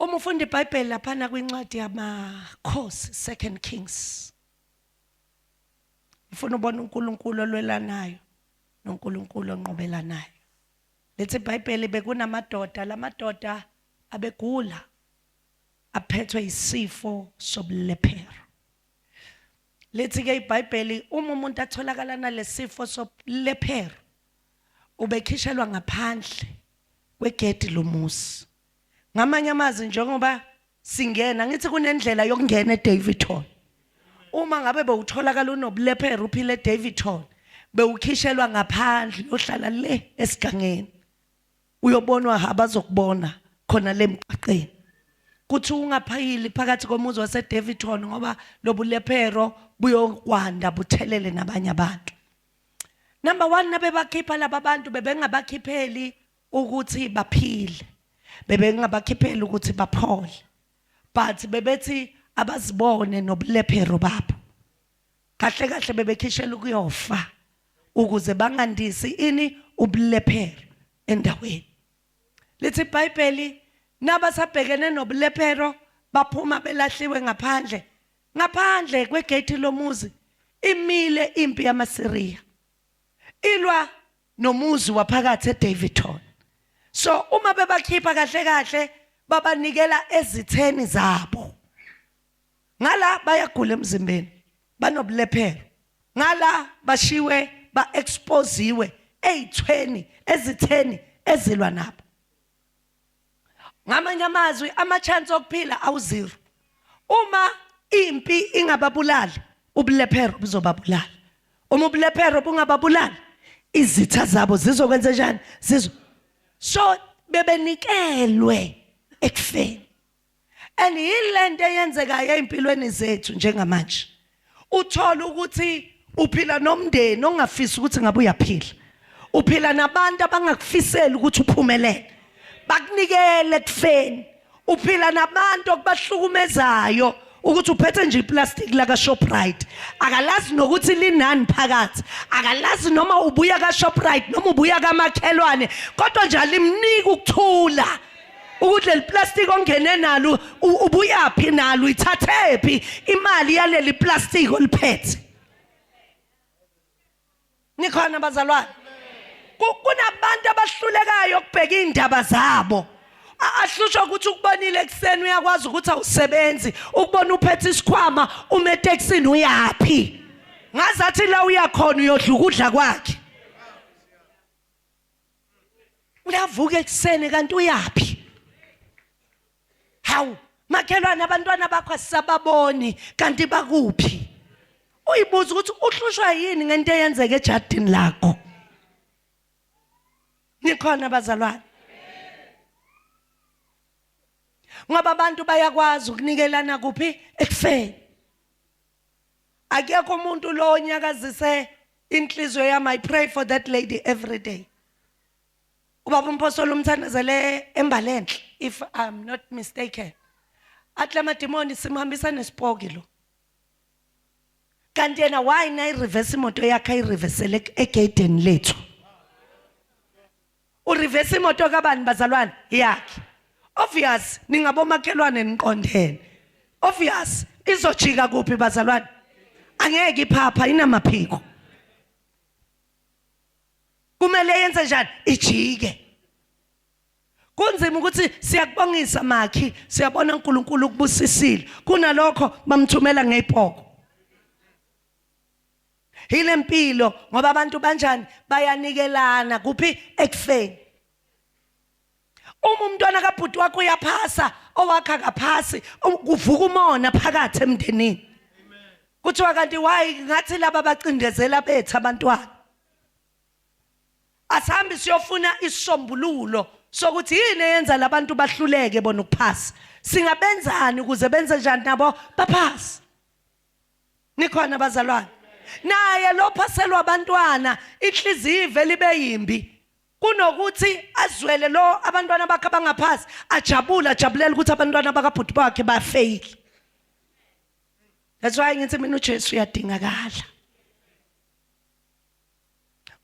Uma ufunda iBhayibheli lapha kwincwadi yamakhosi 2 Kings. Ufuna ubona uNkulunkulu olwelanayo noNkulunkulu onqobelanayo. Lethi iBhayibheli bekunamadoda, lamadoda abegula aphethwe isifo sobulephero. Lethi ke iBhayibheli uma umuntu atholakala nalesifo sobulephero ubekhishelwa ngaphandle kwegedi lomuzi. Ngamanye amazwi njengoba singena ngithi kunendlela yokungena eDavidton. Uma ngabe bewutholakala unobulephero uphile eDavidton bewukhishelwa ngaphandle uyohlala le esigangeni. Uyobonwa abazokubona khona lemqaqeni. Kuthi ungaphayili phakathi komuzi waseDavidton ngoba lobulephero buyokwanda buthelele nabanye abantu. Number 1 nabe bakhipha laba bantu bebengabakhipheli ukuthi baphile. Bebengabakhipheli ukuthi baphole. But bebethi abazibone nobulephero babo. Kahle kahle bebekhishela ukuyofa ukuze bangandisi ini ubulephero endaweni. Lithi iBhayibheli nabasabhekene nobulephero baphuma belahliwe ngaphandle kwegate lomuzi imile impi yamaSiriya ilwa nomuzi waphakathi eDavidton. So uma bebakhipha kahle babanikela ezitheni zabo. Ngala bayagula emzimbeni banobulephero. Ngala bashiwe baexposewe ezitheni ezilwa nabo. Ngamanye amazwi amachance okuphila awuziro. Uma impi ingababulali ubulephero buzobabulala. Uma ubulephero bungababulali izitha zabo zizokwenza njani? So bebenikelwe ekufeni. And yilento eyenzekayo empilweni zethu njengamanje. Uthola ukuthi uphila nomndeni ongafisi ukuthi ngabe uyaphila. Uphila nabantu abangakufiseli ukuthi uphumelele. Bakunikele ekufeni. Uphila nabantu okubahlukumezayo ukuthi uphethe nje iplastic la kaShoprite. Akalazi nokuthi linani phakathi. Akalazi noma ubuya kaShoprite noma ubuya kamakhelwane kodwa nje alimnika ukuthula. Ukuthi le plastic ongene nalo ubuyaphi nalo ithathephi imali yaleli plastic oliphethe. Nikhona bazalwane. Kunabantu abahlulekayo ukubheka indaba zabo. Ahlusha ukuthi ukubonile ekseni uyakwazi ukuthi awusebenzi, ukubona uphethe isikhwama uma eTexini uyapi. Ngazathi la uyakhona uyodla ukudla kwakhe. Uyavuka ekseni kanti uyapi? Hawu, makhelwane abantwana bakho asisababoni kanti bakuphi? Uyibuza ukuthi uhlushwa yini ngento eyenzeke ejardini lakho. Nikhona bazalwane. Ngoba abantu bayakwazi ukunikelana kuphi ekufeni. Akekho umuntu lo onyakazise inhliziyo yami. I pray for that lady every day. Ubaba uMphosolo umthandazele embalenhle if I'm not mistaken. Athi amadimoni simhambisa nesipoki lo. Kanti yena why na reverse imoto yakhe ayireversele egedeni lethu. Ureverse imoto kabani bazalwane yakhe. Obvious ningabomakhelwane niqondene. Obvious izojika kuphi bazalwane? Angeke iphapha inamaphiko. Kumele yenze njani? Ijike. Kunzima ukuthi siyakubongisa makhi, siyabona uNkulunkulu ukubusisile. Kunalokho bamthumela ngepoko. Ile mpilo ngoba abantu banjani bayanikelana kuphi ekufeni. Uma umntwana kabhuti wakho uyaphasa owakha akaphasi kuvuka umona phakathi emndenini. Kuthiwa kanti why ngathi laba bacindezela bethu abantwana. Asihambe siyofuna isombululo sokuthi yini eyenza labantu bahluleke bona ukuphasa. Singabenzani ukuze benze njani nabo baphasa. Nikhona bazalwane. Naye lo phaselwa abantwana inhliziyo ivele ibe yimbi. Kunokuthi azwele lo abantwana bakhe abangaphasi ajabulela ukuthi abantwana bakabhuti bakhe bafail. That's why ngithi mina uJesu uyadingakala.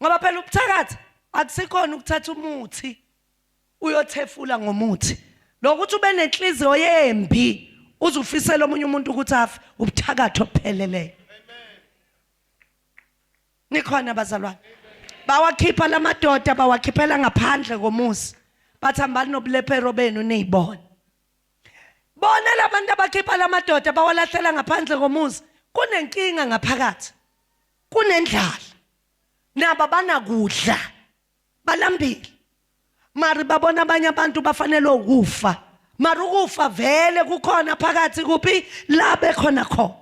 Ngoba phela ubuthakathi akusikhona ukuthatha umuthi uyothefula ngomuthi lokuthi ube nenhliziyo yembi uzufisela omunye umuntu ukuthi afe ubuthakatho opheleleyo. Nikhona bazalwane bawakhipha lamadoda bawakhiphela ngaphandle komuzi bathi hambani nobulephero benu niyibone. Bona labantu abakhipha lamadoda bawalahlela ngaphandle komuzi kunenkinga ngaphakathi, kunendlala, naba banakudla, balambile. Mari babona abanye abantu bafanele ukufa, mari ukufa vele kukhona phakathi kuphi la bekhona khona,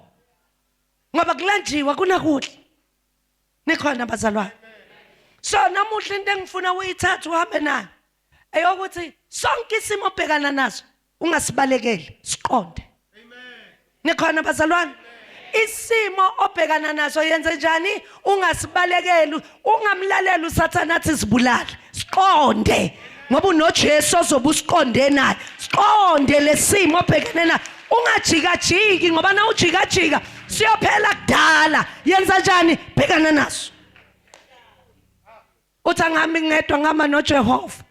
ngoba kulanjiwa kunakudla. Nikhona bazalwane. So namuhla into engifuna uyithatha uhambe nayo eyokuthi sonke isimo obhekana naso ungasibalekeli, siqonde. Nikhona bazalwane. Isimo obhekana naso yenze njani? Ungasibalekeli, ungamlaleli uSathane athi sibulale. Siqonde ngoba unoJesu ozobe usiqonde naye. Siqonde lesimo obhekene nayo. Ungajikajiki ngoba na ujikajika siyophela kudala. Yenza njani? Bhekana naso. Uthi angihambi ngedwa ngihamba noJehova.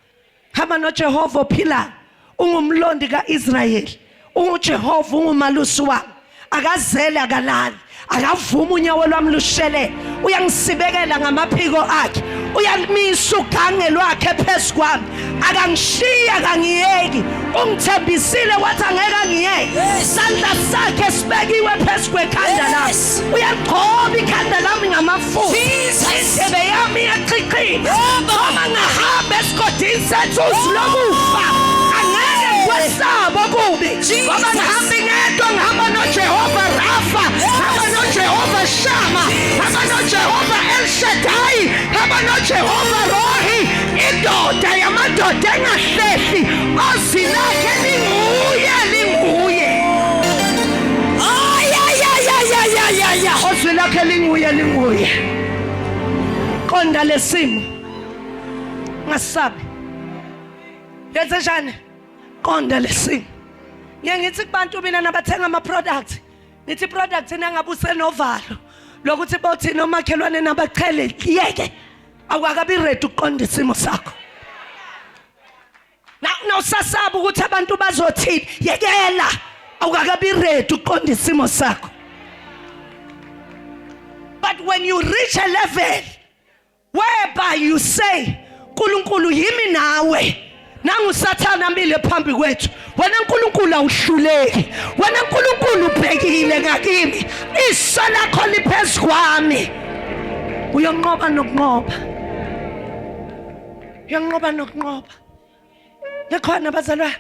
Hamba noJehova ophilayo. Ungumlondi kaIsrayeli. UJehova ungumalusi wami. Akazele akalali, akavuma unyawo lwami lushelele. Uyangisibekela ngamaphiko akhe, uyamisa ugange lwakhe phezu kwami. Akangishiya akangiyeki, ungithembisile wathi angeke angiyeke. Isandla sakhe sibekiwe phezu kwekhanda lami. Uyagcoba ikhanda lami ngamafutha, indebe yami iyaqiqina. Noma ngahamba esigodini sethu lokufa angeke kwesaba kubi, ngoba ngihambi ngedwa, ngihamba noJehova Rafa, ngihamba noJehova Shama, ngihamba noJehova El Shaddai, ngihamba noJehova Rohi. Indoda yamadoda engahlehli, ozwi lakhe linguye. Ozwi lakhe linguye. Qonda lesimo, ngasabi. Yenze njani? Qonda lesimo. Ngithi kubantu mina nabathenga ama products, nithi product nangabe usenovalo lokuthi bothi nomakhelwane nabachele yeke awakabi ready uqonda isimo sakho. Na usasaba ukuthi abantu bazothini, yekela awakabi ready uqonda isimo sakho. But when you reach a level whereby you say uNkulunkulu yimi nawe, nangu uSathane ambile phambi kwethu, wena uNkulunkulu awuhluleki, wena uNkulunkulu ubhekile ngakimi, iso lakho liphezu kwami. Uyonqoba nokunqoba. Nikhona bazalwane.